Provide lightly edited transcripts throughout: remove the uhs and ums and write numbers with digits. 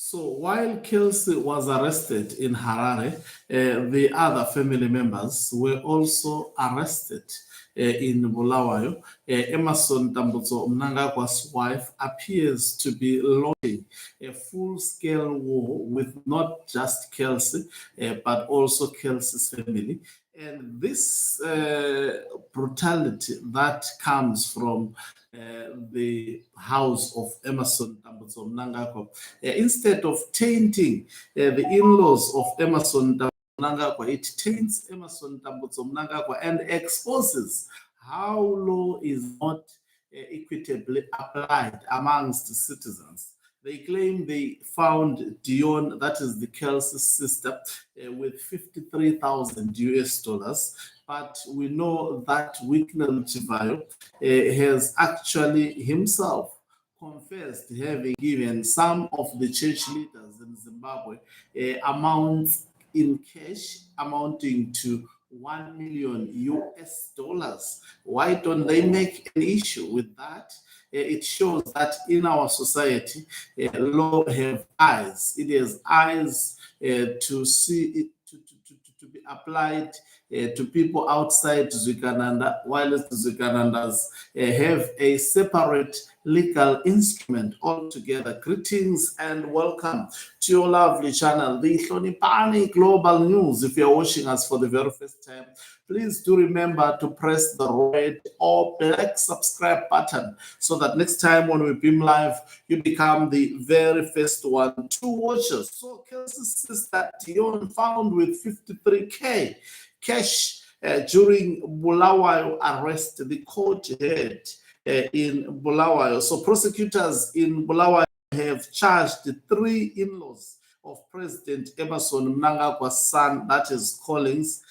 So while Kelsea was arrested in Harare, the other family members were also arrested in Bulawayo. Emerson Tambutso Mnangagwa's wife appears to be launching a full-scale war with not just Kelsea, but also Kelsea's family. And this brutality that comes from the house of Emerson Tambutso Mnangagwa, instead of tainting the in-laws of Emerson Mnangagwa, it taints Emerson Tambutso Mnangagwa and exposes how law is not equitably applied amongst citizens. They claim they found Dyonne, that is the Kelsey sister, with 53,000 US dollars. But we know that Chivhayo has actually himself confessed having given some of the church leaders in Zimbabwe amounts in cash amounting to 1 million US dollars. Why don't they make an issue with that? It shows that in our society, law have eyes. It has eyes to see it, to be applied to people outside Zwikananda, while the Zwikanandas have a separate legal instrument altogether. Greetings and welcome to your lovely channel, the Hlonipani Global News. If you're watching us for the very first time, please do remember to press the red or black subscribe button so that next time when we beam live, you become the very first one to watch us. So Kelsey's sister Dyonne found with 53K cash during Bulawayo arrest, the court heard in Bulawayo. So prosecutors in Bulawayo have charged the 3 in-laws of President Emerson Mnangagwa's son, that is Collins,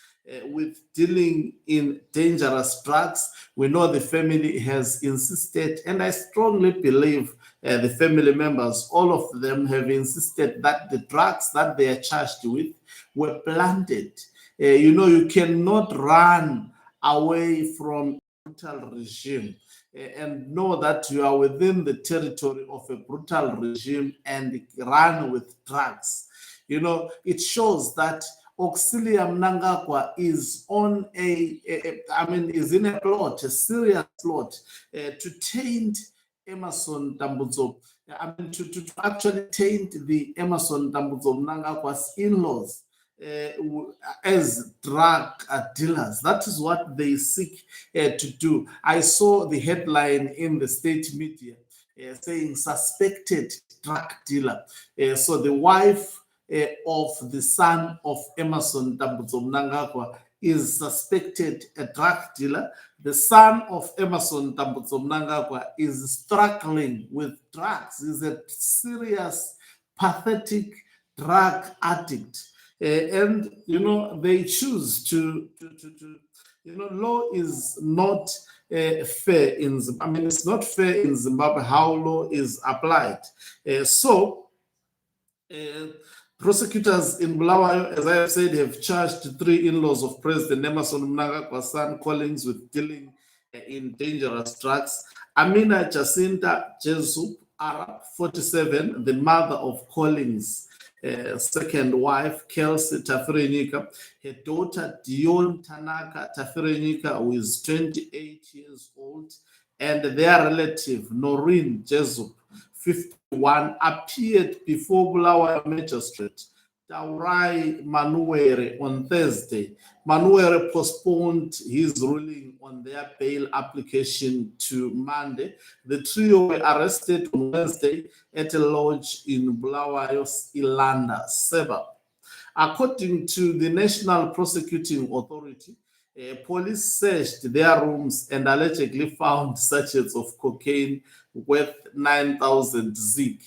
with dealing in dangerous drugs. We know the family has insisted, and I strongly believe the family members, all of them have insisted that the drugs that they are charged with were planted. You cannot run away from a brutal regime and know that you are within the territory of a brutal regime and run with drugs. It shows that Auxilia Mnangagwa is on is in a plot, a serious plot, to taint Emerson Tambutso. To actually taint the Emerson Tambutso Mnangagwa's in-laws as drug dealers. That is what they seek to do. I saw the headline in the state media saying suspected drug dealer. So the wife of the son of Emerson Tambutso Mnangagwa is suspected a drug dealer. The son of Emerson Tambutso Mnangagwa is struggling with drugs. He's a serious, pathetic drug addict. And they choose to law is not fair in Zimbabwe. It's not fair in Zimbabwe how law is applied. Prosecutors in Bulawayo, as I have said, have charged 3 in-laws of President Emerson Mnangagwa's son Collins with dealing in dangerous drugs. Amina Jacinta Jesup Arab, 47, the mother of Collins' second wife, Kelsea Tafirenyika, her daughter Dyonne Tanaka Tafirenyika, who is 28 years old, and their relative Noreen Jesup, 51, appeared before Bulawayo Magistrate Taurai Manuere on Thursday. Manuere postponed his ruling on their bail application to Monday. The trio were arrested on Wednesday at a lodge in Bulawayo's Ilanda suburb. According to the National Prosecuting Authority, police searched their rooms and allegedly found sachets of cocaine worth 9,000 ZiG.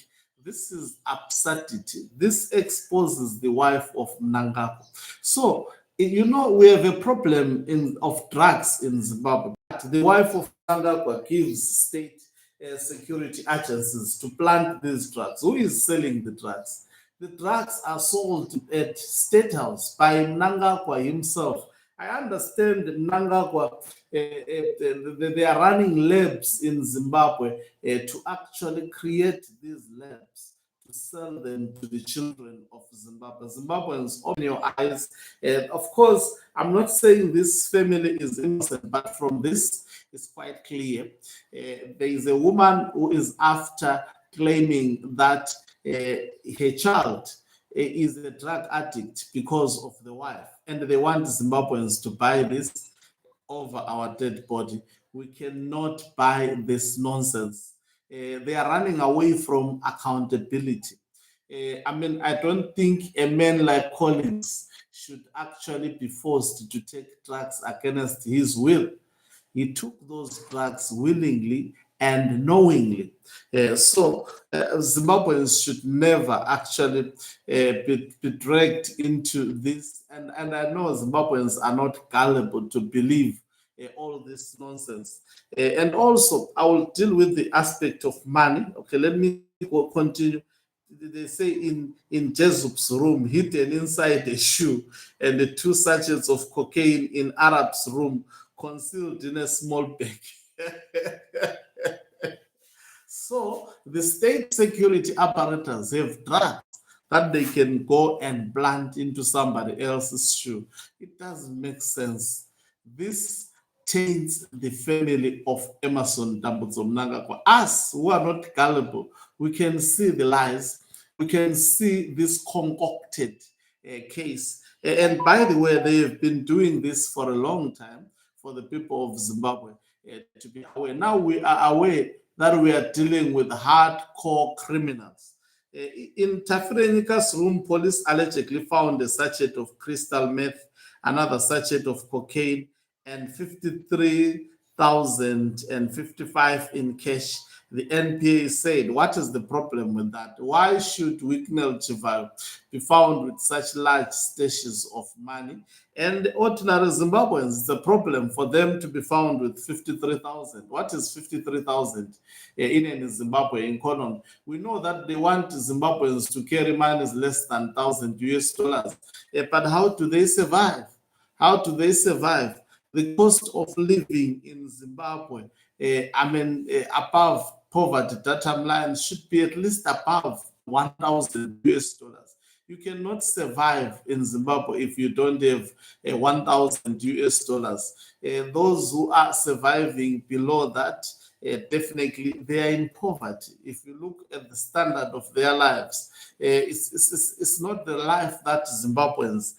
This is absurdity. This exposes the wife of Mnangagwa. So, we have a problem of drugs in Zimbabwe. But the wife of Mnangagwa gives state security agencies to plant these drugs. Who is selling the drugs? The drugs are sold at State House by Mnangagwa himself. I understand Mnangagwa, they are running labs in Zimbabwe to actually create these labs to sell them to the children of Zimbabwe. Zimbabweans, open your eyes. And of course, I'm not saying this family is innocent, but from this, it's quite clear. There is a woman who is after claiming that her child is a drug addict because of the wife, and they want Zimbabweans to buy this over our dead body. We cannot buy this nonsense. They are running away from accountability. I don't think a man like Collins should actually be forced to take drugs against his will. He took those drugs willingly and knowingly. Zimbabweans should never actually be dragged into this. And I know Zimbabweans are not gullible to believe all this nonsense. And also, I will deal with the aspect of money. Okay, let me continue. They say in Jezup's room, hidden inside a shoe, and the 2 sachets of cocaine in Arab's room, concealed in a small bag. So the state security apparatus have drugs that they can go and plant into somebody else's shoe. It doesn't make sense. This taints the family of Emerson Dambudzo Mnangagwa. Us who are not gullible, we can see the lies. We can see this concocted case. And by the way, they have been doing this for a long time for the people of Zimbabwe to be aware. Now we are aware that we are dealing with hardcore criminals. In Tafrenika's room, police allegedly found a sachet of crystal meth, another sachet of cocaine, and 53,055 in cash. The NPA said, what is the problem with that? Why should Chivhayo be found with such large stashes of money? And ordinary Zimbabweans, it's a problem for them to be found with 53,000. What is 53,000 in a Zimbabwe economy? We know that they want Zimbabweans to carry money less than $1,000 US. But how do they survive? How do they survive? The cost of living in Zimbabwe, above poverty data line should be at least above $1,000 US. You cannot survive in Zimbabwe if you don't have $1,000 US. Those who are surviving below that, definitely they are in poverty. If you look at the standard of their lives, it's not the life that Zimbabweans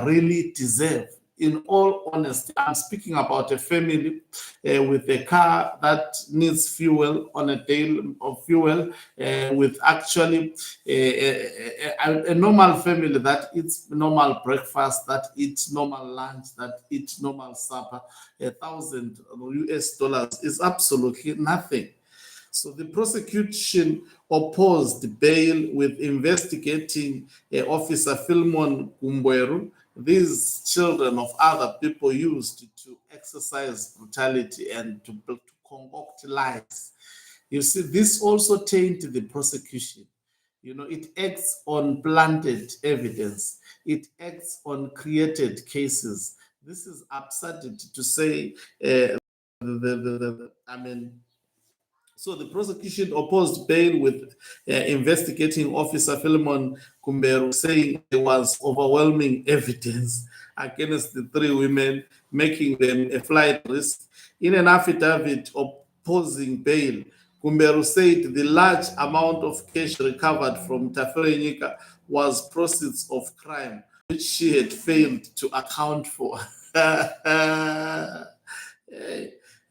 really deserve. In all honesty, I'm speaking about a family with a car that needs fuel on a daily of fuel, with actually a normal family that eats normal breakfast, that eats normal lunch, that eats normal supper. $1,000 is absolutely nothing. So the prosecution opposed bail with investigating Officer Philemon Kumbweru. These children of other people used to exercise brutality and to concoct lies. You see, this also tainted the prosecution. It acts on planted evidence. It acts on created cases. This is absurdity to say. So the prosecution opposed bail with investigating officer Philemon Kumbweru, saying there was overwhelming evidence against the 3 women, making them a flight risk. In an affidavit opposing bail, Kumbweru said the large amount of cash recovered from Tafrenyika was proceeds of crime, which she had failed to account for.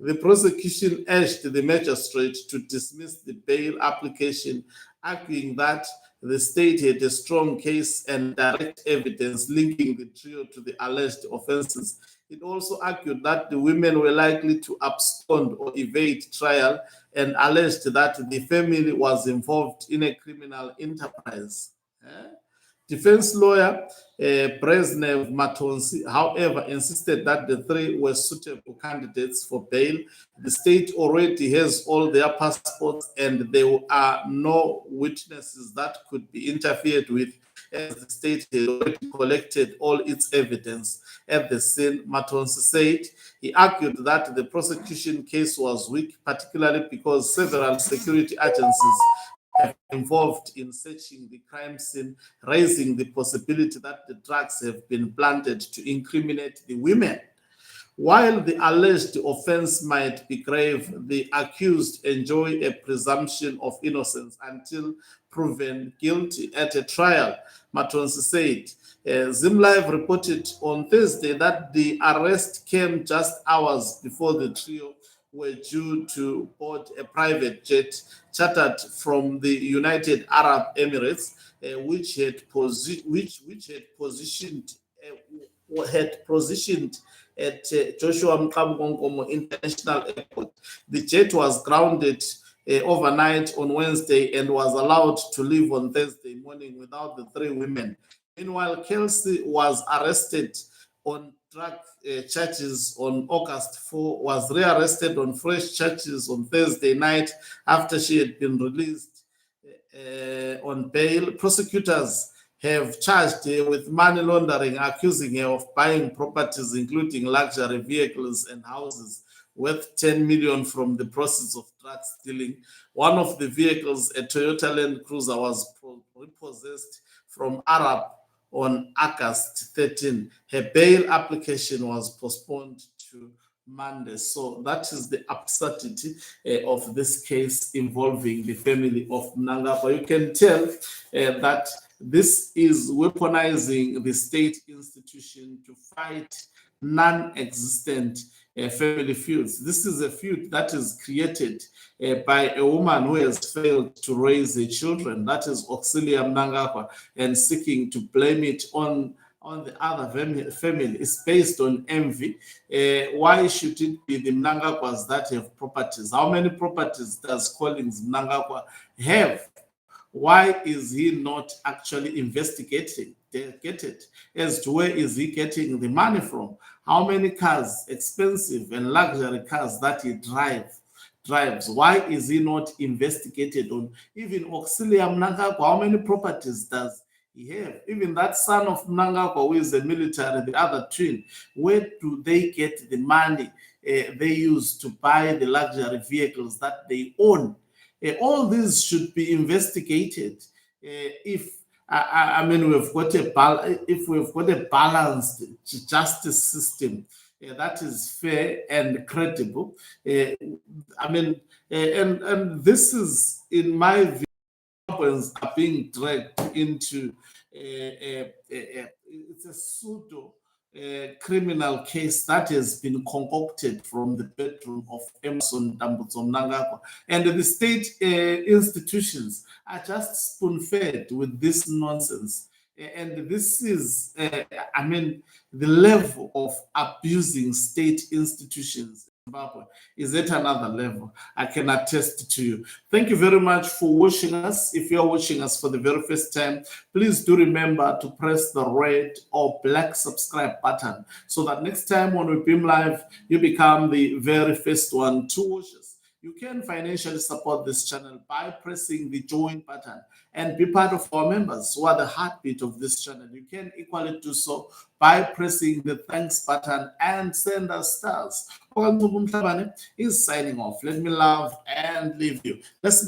The prosecution urged the magistrate to dismiss the bail application, arguing that the state had a strong case and direct evidence linking the trio to the alleged offenses. It also argued that the women were likely to abscond or evade trial and alleged that the family was involved in a criminal enterprise. Defense lawyer Brezhnev Matonsi, however, insisted that the 3 were suitable candidates for bail. The state already has all their passports, and there are no witnesses that could be interfered with, as the state had already collected all its evidence at the scene, Matonsi said. He argued that the prosecution case was weak, particularly because several security agencies have involved in searching the crime scene, raising the possibility that the drugs have been planted to incriminate the women. While the alleged offense might be grave, the accused enjoy a presumption of innocence until proven guilty at a trial, Matonsi said. ZimLive reported on Thursday that the arrest came just hours before the trio were due to board a private jet chartered from the United Arab Emirates, which had positioned at Joshua Mkamgongomo International Airport. The jet was grounded overnight on Wednesday and was allowed to leave on Thursday morning without the three women. Meanwhile, Kelsea was arrested on drug charges on August 4, was rearrested on fresh charges on Thursday night after she had been released on bail. Prosecutors have charged her with money laundering, accusing her of buying properties, including luxury vehicles and houses, worth 10 million from the proceeds of drug stealing. One of the vehicles, a Toyota Land Cruiser, was repossessed from Arab on August 13. Her bail application was postponed to Monday. So that is the absurdity of this case involving the family of Mnangagwa. You can tell that this is weaponizing the state institution to fight non-existent family feuds. This is a feud that is created by a woman who has failed to raise her children, that is Auxilia Mnangagwa, and seeking to blame it on the other family. Is based on envy. Why should it be the Mnangagwas that have properties? How many properties does Collins Mnangagwa have? Why is he not actually investigating? Get it? As to where is he getting the money from? How many cars, expensive and luxury cars that he drives? Why is he not investigated on? Even Auxilia Mnangagwa, how many properties does he have? Even that son of Mnangagwa, who is a military, the other twin, where do they get the money they use to buy the luxury vehicles that they own? All these should be investigated. If we've got a balanced justice system that is fair and credible. And this is, in my view, are being dragged into it's a pseudo criminal case that has been concocted from the bedroom of Emmerson Dambudzo Mnangagwa. And the state institutions are just spoon-fed with this nonsense. And this is, the level of abusing state institutions Zimbabwe is at another level. I can attest to you. Thank you very much for watching us. If you're watching us for the very first time, please do remember to press the red or black subscribe button so that next time when we beam live, you become the very first one to watch us. You can financially support this channel by pressing the join button and be part of our members who are the heartbeat of this channel. You can equally do so by pressing the thanks button and send us stars. Is signing off. Let me love and leave you. Let's